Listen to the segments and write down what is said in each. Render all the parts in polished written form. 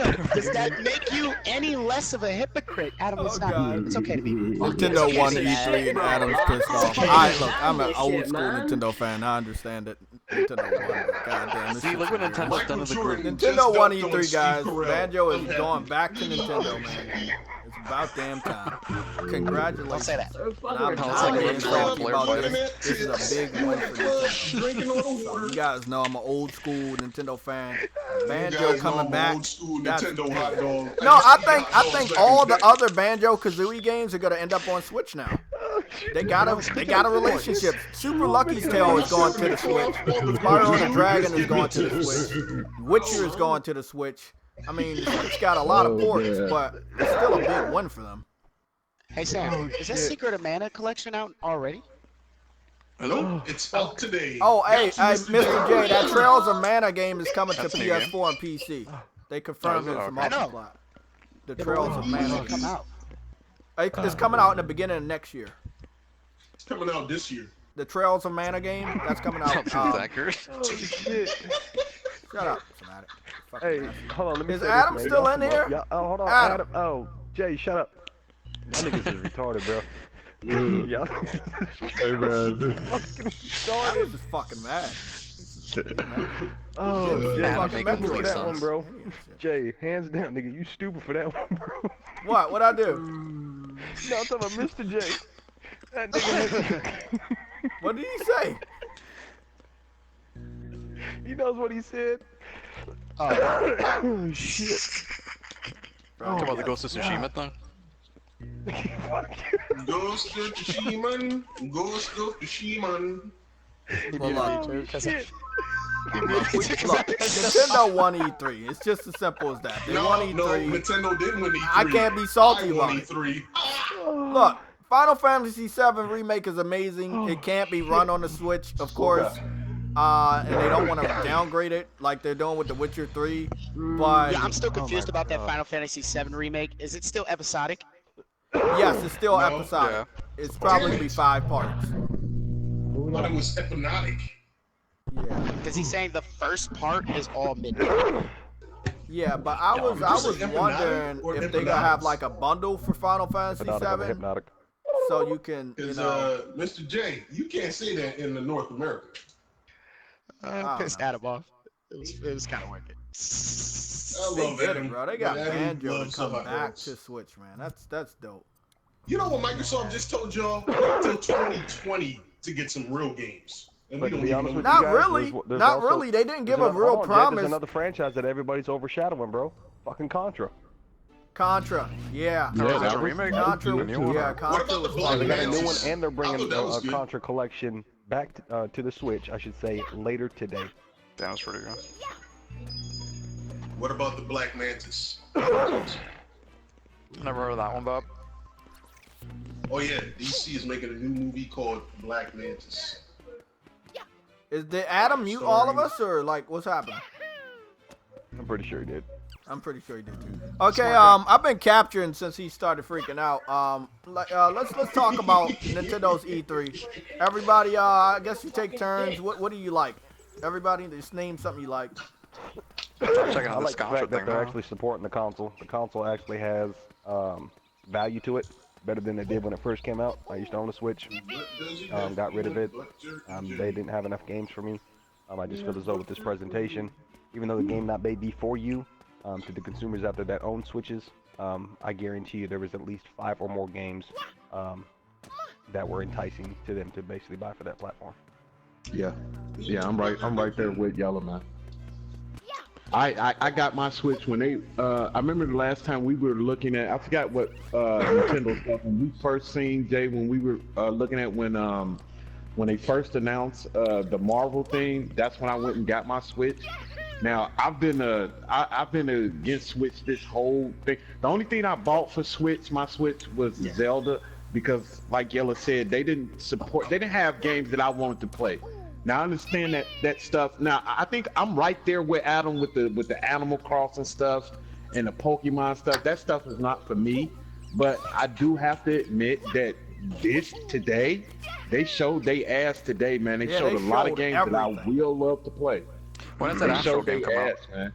Adam, does that make you any less of a hypocrite? Adam, it's not. God. It's okay to be. Nintendo won E3 and Adam's pissed off. Look, I'm an old school Nintendo fan. I understand that Nintendo won. But goddamn, this See, look what Nintendo's done to the group. Nintendo won E3, guys. Banjo is going back to Nintendo, man. It's about damn time. Congratulations. Don't say that. I'm being salty about this. This is a big win for Nintendo. So you guys know I'm an old school Nintendo fan. Banjo coming back. Old school Nintendo hot dog. No, I think all the other Banjo-Kazooie games are gonna end up on Switch now. They got a relationship. Super Lucky's Tale is going to the Switch. Spyro the Dragon is going to the Switch. Witcher is going to the Switch. I mean, it's got a lot of ports, but it's still a big win for them. Hey Sam, is that Secret of Mana collection out already? Hello? It's out today. Oh, hey, Mr. J, that Trails of Mana game is coming to PS4 and PC. They confirmed it's a multi-plot. The Trails of Mana come out. It's coming out in the beginning of next year. It's coming out this year. The Trails of Mana game, that's coming out. Oh, shit. Shut up, Somatic. Hey, hold on, let me Is say Adam this, man. still in here? Yeah, oh, hold on, Adam. Oh, Jay, shut up. That niggas is retarded, bro. Yeah. Hey, man. I was just fucking mad. Oh, Jay, Adam you making stupid for police that one, songs. bro. Jay, hands down, nigga, you stupid for that one, bro. What? What'd I do? No, I'm talking about Mr. J. That nigga, What did he say? he knows what he said. Oh, shit. Talk about the Ghost of Tsushima thing. Ghost of Tsushima. Ghost of Tsushima. Well, look, Oh, shit. look, Nintendo won E3. It's just as simple as that. They won E3. No, Nintendo didn't win E3. I can't be salty I about won it. E3. Look, Final Fantasy VII Remake is amazing. It can't be run on the Switch, of course. And they don't want to downgrade it like they're doing with The Witcher 3. But yeah, I'm still confused about that Final Fantasy VII remake. Is it still episodic? yes, it's still episodic. Yeah. It's probably gonna be 5 parts. But it was hypnotic. Yeah. Because he's saying the first part is all midnight. Yeah, but I was wondering if they gonna have like a bundle for Final Fantasy VII, Hypnotic. so you can, you Because, know. Mr. J, you can't say that in the North America. Pissed Adam off. It was kind of wicked. I They love did Adam. it, bro. They got Adam Banjo to loves come hot back dogs. to Switch, man. That's dope. You know what Microsoft just told y'all? Till 2020 to get some real games. And But we to don't be even honest know with Not guys, really. there's Not also- really. They didn't give a There's real hold on, Jay, promise. There's another franchise that everybody's overshadowing, bro. Fucking Contra. Contra. Yeah. There was that a was- remake. Contra. The new one. Yeah, What Contra about was the They Black fun. got a new one, Mantis? and they're I bringing thought that was a good. Contra collection back to the Switch, I should say, later today. That was pretty good. What about the Black Mantis? Never heard of that one, Bob. Oh yeah, DC is making a new movie called Black Mantis. Did Adam mute all of us, or like what's happening? I'm pretty sure he did. I'm pretty sure he did too. Okay, I've been capturing since he started freaking out. Let's talk about Nintendo's E3. Everybody, I guess you take turns. What do you like? Everybody, just name something you like. I'm checking I out this like the Contra fact that thing they're now. actually supporting the console. The console actually has value to it, better than it did when it first came out. I used to own a Switch, got rid of it. They didn't have enough games for me. I just feel as though with this presentation, even though the game not may be for you, to the consumers out there that own Switches, I guarantee you there was at least 5 or more games that were enticing to them to basically buy for that platform. Yeah, I'm right there with Yellow Man. I got my Switch when they I remember the last time we were looking at, I forgot what Nintendo stuff when we first seen Jay, when we were looking at when they first announced the Marvel thing. That's when I went and got my Switch. Now I've been against Switch this whole thing. The only thing I bought for my Switch was Zelda, because like Yella said, they didn't have games that I wanted to play. Now I understand that stuff. Now I think I'm right there with Adam with the Animal Crossing stuff and the Pokemon stuff. That stuff is not for me. But I do have to admit that they showed they ass today, man. They showed a lot of games that I will love to play. When does that actual game come out? Man.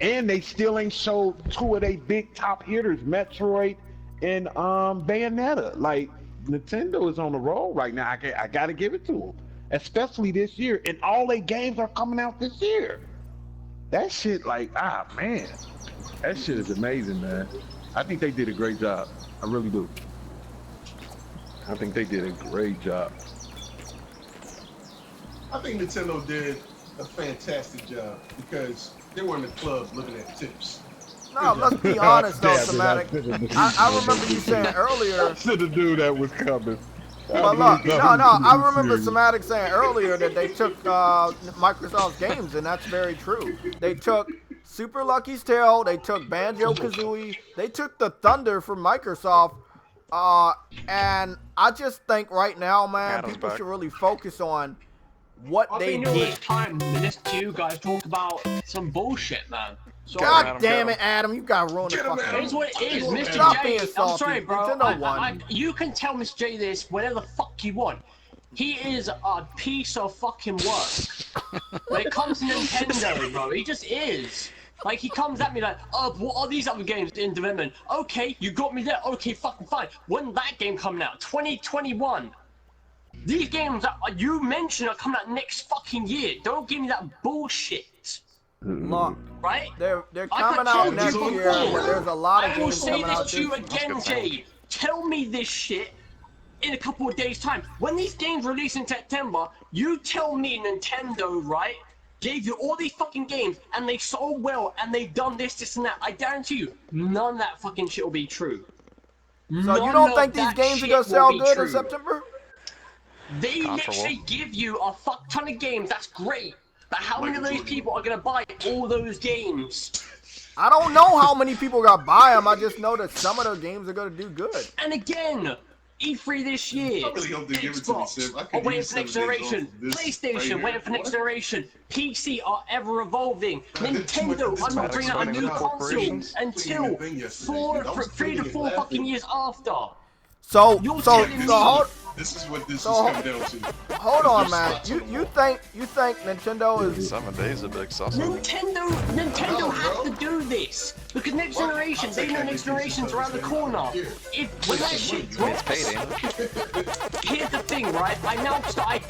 And they still ain't showed 2 of their big top hitters, Metroid and Bayonetta. Like, Nintendo is on the roll right now. I gotta give it to them, especially this year. And all their games are coming out this year. That shit, like, man, that shit is amazing, man. I think they did a great job. I really do. I think they did a great job. I think Nintendo did a fantastic job because they were in the club looking at tips. No, let's be honest though, Yeah, Somatic. but I remember you saying earlier. Should have knew that was coming. But look, no, I remember Somatic saying earlier that they took Microsoft's games, and that's very true. They took Super Lucky's Tale, they took Banjo-Kazooie, they took the Thunder from Microsoft, and I just think right now, man, Adam's people back. should really focus on what I've they been all this did. time to listen to you guys talk about some bullshit, man. So, God Adam, damn get it, Adam, you got ruined the Get him, fucking Adam. here's what it is, Mr. Stop J. being I'm salty. sorry, bro. Nintendo won. You can tell Mr. J this whenever the fuck you want. He is a piece of fucking work. When it comes to Nintendo, bro, he just is. Like, he comes at me like, oh, what are these other games in development? Okay, you got me there. Okay, fucking fine. When that game coming out? 2021. These games that you mentioned are coming out next fucking year. Don't give me that bullshit. Look, Right? they're Like coming I out told next you year, before, but there's a lot of I will games say coming out this to you this again, Jay. Tell me this shit in a couple of days' time. When these games release in September, you tell me Nintendo, right, gave you all these fucking games, and they sold well, and they done this, and that. I guarantee you, none of that fucking shit will be true. So you don't think these games are gonna sell good in September? They Comparable. literally give you a fuck ton of games, that's great. But how many of those people are gonna buy all those games? I don't know how many people got buy them. I just know that some of their games are gonna do good. And again, E3 this year, I really hope they give it to me, Sim. I Xbox could are waiting use for next 7 days generation, off of this PlayStation right here. waiting for next What? generation, PC are ever evolving, Nintendo are not bringing out a new console corporations. until 3 to 4 fucking years after. So You're so telling me- hold, This is what this So- is coming down to. hold on, man. You think Nintendo is? 7 days a big sauce. Nintendo has to do this because next generation, they know next generation's around the corner. If when that shit It's drops, paid, ain't it? here's the thing, right? I now start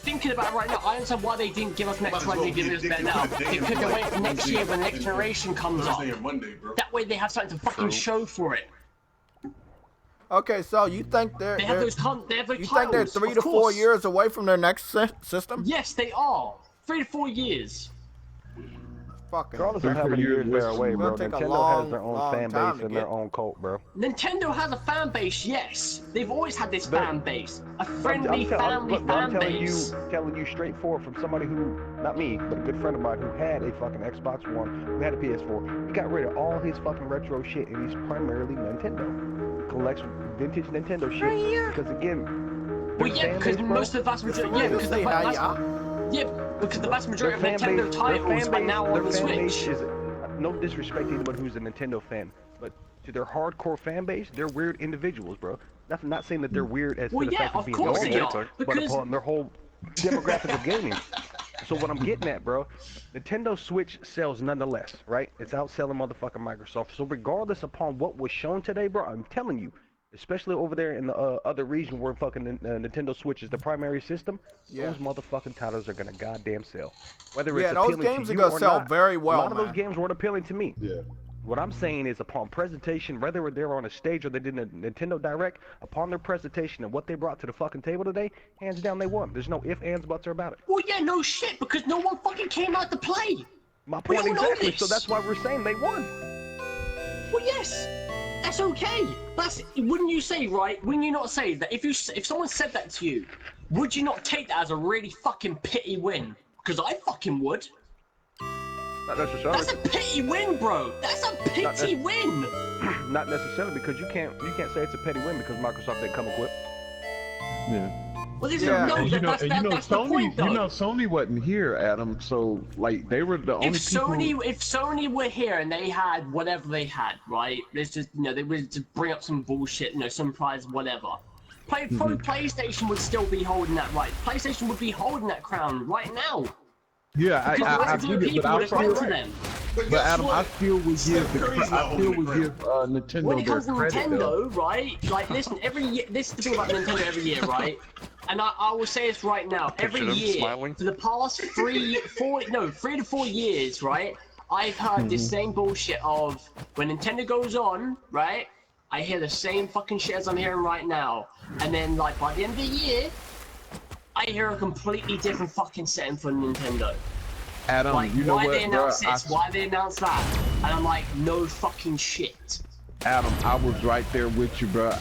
thinking about it right now. I understand why they didn't give us next one. They give us better now. They could have waited for next year when the next generation comes up. Thursday or Monday, bro. That way they have something to fucking True. show for it. Okay, so you think They have they're those they have those you think they're titles, 3 of to 4 course. years away from their next system? Yes, they are. 3 to 4 years. Fucking. Regardless of how 3-4 many years years they're away, It's bro, gonna take a Nintendo long, has their own long fan time base to and their get- own cult, bro. Nintendo has a fan base, yes. They've always had this They're- fan base. A friendly family I'm fan telling base. telling you straightforward from somebody who, not me, but a good friend of mine who had a fucking Xbox One, who had a PS4. He got rid of all his fucking retro shit, and he's primarily Nintendo. Collects vintage Nintendo shit because again, Well, their yeah, fan because base, bro, most of the vast majority, yeah, because the Say hi, vast, yeah. yeah, because the vast majority of their fan Nintendo base- titles are now on the their fan base Switch. is no disrespect to anybody who's a Nintendo fan, but to their hardcore fan base, they're weird individuals, bro. Not saying that they're weird as Well, to the yeah, fact of of being course normal, they are, but because upon their whole demographic of gaming. So what I'm getting at, bro, Nintendo Switch sells nonetheless, right? It's outselling motherfucking Microsoft. So regardless upon what was shown today, bro, I'm telling you, especially over there in the other region where fucking Nintendo Switch is the primary system, Yeah. those motherfucking titles are gonna goddamn sell. Whether Yeah, it's those appealing games to are you gonna or sell not, very a well, lot of those man. games weren't appealing to me. Yeah. What I'm saying is upon presentation, whether they're on a stage or they did a Nintendo Direct, upon their presentation and what they brought to the fucking table today, hands down they won. There's no ifs, ands, buts, or about it. well, yeah, no shit, because no one fucking came out to play. My We point all know exactly, so this. that's why we're saying they won. Well, yes, that's okay. That's wouldn't you say, right? Wouldn't you not say that if someone said that to you, would you not take that as a really fucking pity win? Because I fucking would. Not necessarily. That's a pity win, bro. That's a pity win. Not necessarily, because you can't say it's a petty win because Microsoft didn't come equipped. Yeah. Well, this Yeah. is no, And you know, that's, and you know, that's the Sony, point, though. you know, Sony wasn't here, Adam. So like, they were the only if people. Sony were here and they had whatever they had, right? Let's just they would just bring up some bullshit, some prize, whatever. PlayStation would still be holding that right. PlayStation would be holding that crown right now. Yeah, Because I the get it, people but would have outside, gone to them. But guess Adam, what? I still would Steph give Curry's not holding the crown. Nintendo When it their comes to credit, though. Nintendo, right? Like, listen, every year, this is the thing about Nintendo every year, right? And I will say this right now, every Picture them year, smiling. for the past 3 to 4 years, right? I've heard this same bullshit of, when Nintendo goes on, right? I hear the same fucking shit as I'm hearing right now. And then, like, by the end of the year, I hear a completely different fucking setting for Nintendo. Adam, Like, you know why what, they bro? announce this? Why they announce that? And I'm like, no fucking shit. Adam, I was right there with you, bro.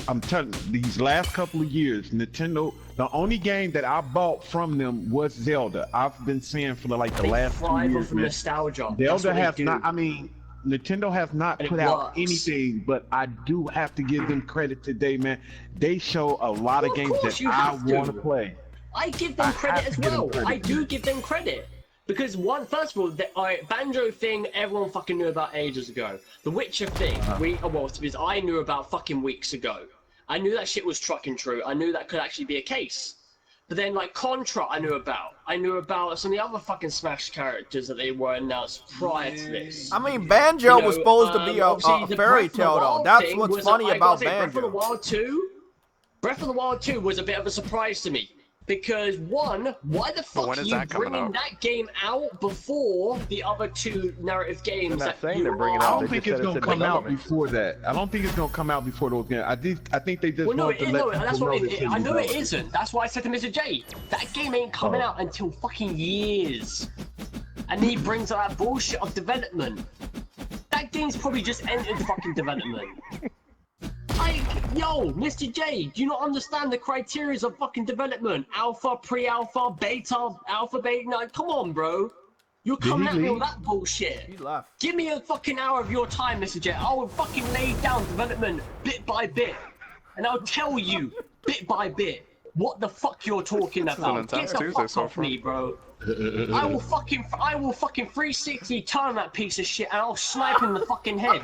I'm telling you, these last couple of years, Nintendo, the only game that I bought from them was Zelda. I've been saying for like the They last 2 thrive years, off man. nostalgia. That's Zelda what they has do. not, I mean, Nintendo has not And it put out works. anything, but I do have to give them credit today, man. They show a lot of Of games course that you I have to. want to play. I give them I credit have as to give them well. credit, I do man. give them credit. Because first of all, the Banjo thing, everyone fucking knew about ages ago. The Witcher thing, I knew about fucking weeks ago. I knew that shit was trucking true. I knew that could actually be a case. But then, like, Contra, I knew about. I knew about some of the other fucking Smash characters that they were announced prior to this. I mean, Banjo was supposed to be a obviously the fairy Breath of the tale, though. Wild That's thing what's was funny I about gotta say, Breath of the Banjo. Wild 2, Breath of the Wild 2 was a bit of a surprise to me. Because, one, why the fuck when are is you that coming bringing out? that game out before the other 2 narrative games They're not that saying you they're bringing I out, are... don't they think just it's said gonna it's in come out development. before that. I don't think it's gonna come out before those games. I think they just Well, no, want to let no, people that's know what this I know it development. isn't. That's why I said to Mr. J, that game ain't coming out until fucking years. And he brings up that bullshit of development. That game's probably just entered fucking development. Like, yo, Mr. J, do you not understand the criteria of fucking development? Alpha, pre-alpha, beta, alpha, beta? No, come on, bro. You're coming at me with that bullshit. He left. Give me a fucking hour of your time, Mr. J. I will fucking lay down development bit by bit. And I'll tell you, bit by bit, what the fuck you're talking about. intense Get the Tuesday fuck so off far. me, bro. I will fucking 360 turn that piece of shit and I'll snipe him in the fucking head.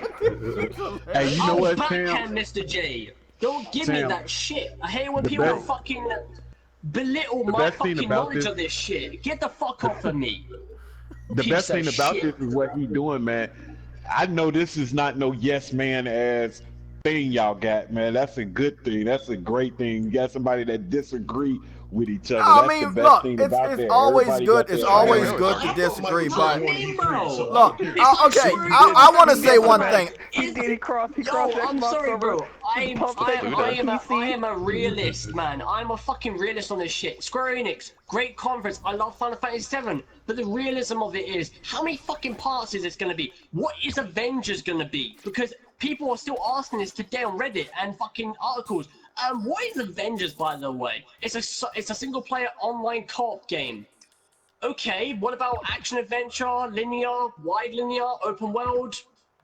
Hey, you know I'll what, backhand Sam? Mr. J. Don't give me Sam, that shit. I hate when the people best- fucking belittle the my best thing fucking about knowledge this- of this shit. Get the fuck off of me. The Piece best of thing about shit. this is what he's doing, man. I know this is not no yes man ass thing y'all got, man. That's a good thing. That's a great thing. You got somebody that disagree with each other. I That's mean, the best look, thing it's about that. always Everybody good. got It's their always own- good to disagree, but Bro. look, It's like okay, screwing I up. want to say one thing. He did. He crossed Yo, I'm Xbox sorry, over. bro. I pumped it with I PC. am a realist, man. I'm a fucking realist on this shit. Square Enix, great conference. I love Final Fantasy VII, but the realism of it is, how many fucking parts is this gonna be? What is Avengers gonna be? Because people are still asking this today on Reddit and fucking articles. What is Avengers, by the way? It's a single-player online co-op game. Okay, what about action adventure, linear, wide linear, open world?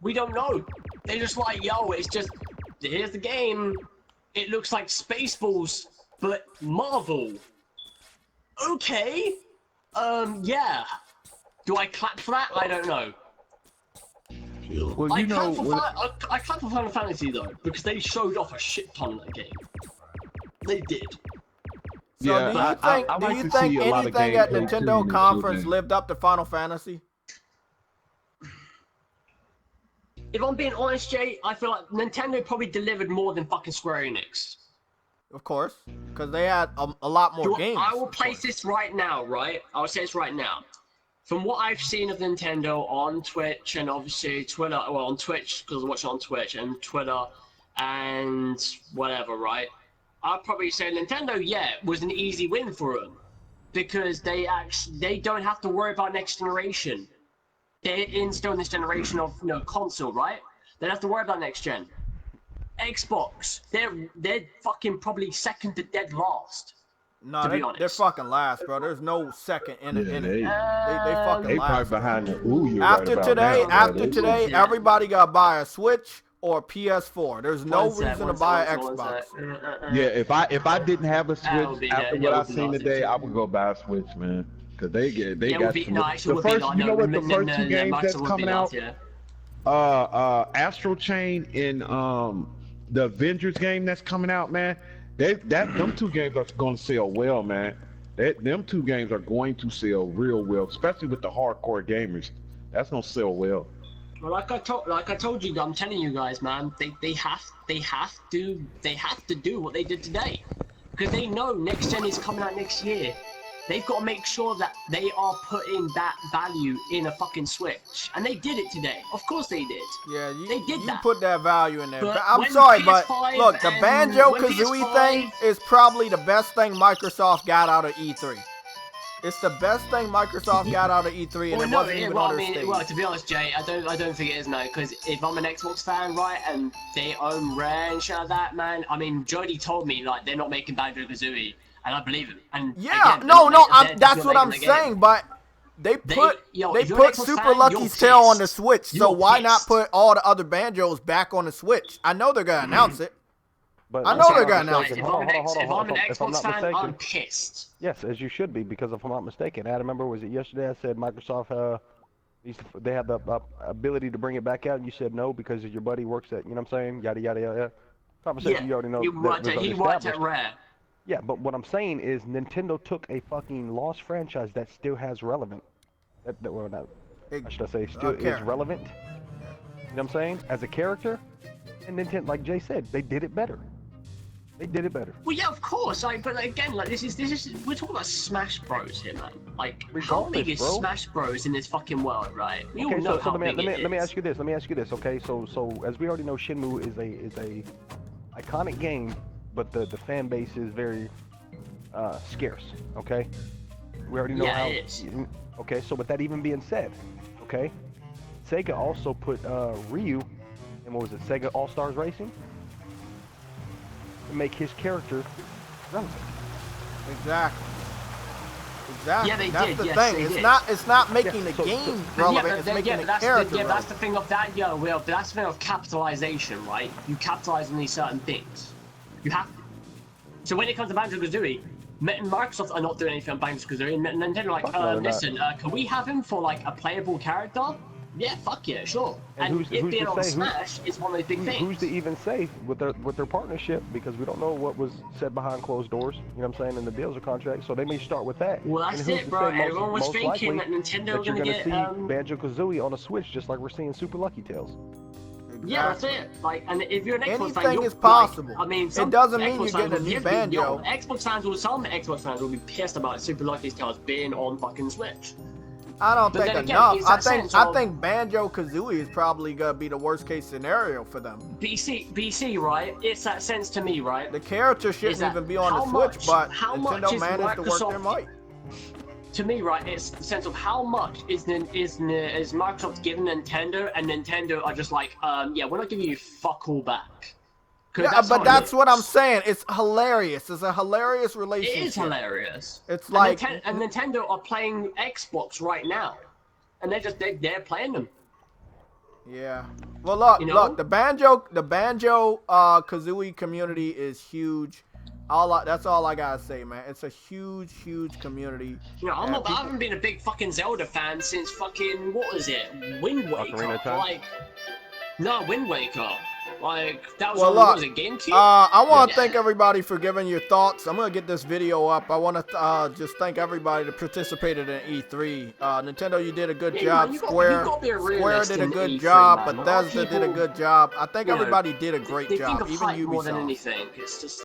We don't know. They're just like, yo, it's just, here's the game. It looks like Spaceballs, but Marvel. Okay. Yeah. Do I clap for that? I don't know. Well, you know, I clap for Final Fantasy though, because they showed off a shit ton of that game. They did. So Yeah, do you I think, like to do you think see a lot of anything at gameplay, too, Nintendo in this conference game. lived up to Final Fantasy? If I'm being honest, Jay, I feel like Nintendo probably delivered more than fucking Square Enix. Of course, because they had a lot more games. I will of place course. this right now, right? I will say this right now. From what I've seen of Nintendo on Twitch and obviously Twitter, well, on Twitch, because I watch it on Twitch, and Twitter, and whatever, right? I'd probably say Nintendo, yeah, was an easy win for them. Because they don't have to worry about next generation. They're still in this generation of console, right? They don't have to worry about next gen. Xbox, they're fucking probably second to dead last. No, to be they're honest. fucking last, bro. There's no second in it. Yeah, in it. they They fucking probably last. behind the ooh, you're After right about today, that, bro. They- everybody got to buy a Switch or a PS4. There's no One sec, reason one to buy sec, an one Xbox. sec. Yeah, if I didn't have a That would Switch be after that what would I've be seen nice, today, too. I would go buy a Switch, man. Cause they Yeah, got it would be some, nice. It the would first, be nice. you know what the first two games that's would be coming nice, out? yeah. Astral Chain and the Avengers game that's coming out, man. Them two games are gonna sell well, man. Them two games are going to sell real well, especially with the hardcore gamers. That's gonna sell well. Well, like I told you, I'm telling you guys, man, they have to do what they did today, because they know next gen is coming out next year. They've got to make sure that they are putting that value in a fucking Switch, and they did it today. Of course they did. Yeah, they did you that. put that value in there. But I'm sorry, but PS5 look, the and Banjo-Kazooie when thing PS5 is probably the best thing Microsoft got out of E3. It's the best thing Microsoft got out of E3, and it wasn't even on their stage. Well, to be honest, Jay, I don't think it is, no. Because if I'm an Xbox fan, right, and they own Rare and shit like that, man. I mean, Jody told me like they're not making Banjo-Kazooie, and I believe him. And yeah, again, that's what I'm saying. But they put Super Lucky's Tale on the Switch, so why not put all the other Banjos back on the Switch? I know they're gonna announce it. But I know they're gonna announce it. If I'm an Xbox fan, mistaken, I'm pissed. Yes, as you should be, because if I'm not mistaken, I remember, was it yesterday I said Microsoft they have the ability to bring it back out, and you said no because your buddy works at, you know what I'm saying, yada yada yada. Conversation you already know. He worked at Rare. Yeah, but what I'm saying is Nintendo took a fucking lost franchise that still has relevant. Well, not, should I say still is relevant? You know what I'm saying? As a character, and Nintendo, like Jay said, they did it better. They did it better. Well, yeah, of course. But again, like this is we're talking about Smash Bros here, man. Like, how big is Smash Bros in this fucking world, right? We all know how big it is. Let me ask you this. Okay, so as we already know, Shenmue is a iconic game, but the fan base is very scarce. Okay, we already know how. It is. Okay, so with that even being said, okay, Sega also put Ryu in, what was it, Sega All Stars Racing, to make his character relevant. Exactly. Yeah, they that's did. The yes, thing. They It's did. not making the game relevant. It's making the character relevant. That's the thing of that. Yeah, well, that's the thing of capitalization, right? You capitalize on these certain things. You have to. So when it comes to Banjo-Kazooie, Microsoft are not doing anything on Banjo-Kazooie, and Nintendo are like, listen, can we have him for like a playable character? Yeah, fuck yeah, sure. And who's it being to on say, Smash is one of those big things. Who's to even say with their partnership, because we don't know what was said behind closed doors, you know what I'm saying, in the deals or contracts, so they may start with that. Well, that's it, bro. Everyone was thinking that Nintendo was going to get... Banjo-Kazooie on a Switch, just like we're seeing Super Lucky Tales. Exactly. Yeah, that's it. Like, and if you're an Xbox fan, anything is possible. Like, I mean, it doesn't mean you're getting a new Banjo. Some Xbox fans will be pissed about Super Lucky Tales being on fucking Switch. I don't think enough. I think Banjo-Kazooie is probably gonna be the worst case scenario for them. BC, right? It's that sense to me, right? The character shouldn't even be on the Switch, but Nintendo managed to work their might. To me, right, it's the sense of how much is Microsoft giving Nintendo, and Nintendo are just like, yeah, we're not giving you fuck all back. Yeah, but that's what I'm saying. It's hilarious. It's a hilarious relationship. It is hilarious. It's like and Nintendo are playing Xbox right now, and they're playing them. Yeah. Well, look, the Banjo Kazooie community is huge. That's all I gotta say, man. It's a huge community. You know, I haven't been a big fucking Zelda fan since fucking, what was it, Wind Waker? No, Wind Waker. Like, that was what was it, GameCube? I want to thank everybody for giving your thoughts. I'm going to get this video up. I want to just thank everybody that participated in E3. Nintendo, you did a good job. Square did a good job. Bethesda did a good job. I think everybody did a great job. Even Ubisoft. More than anything. It's just...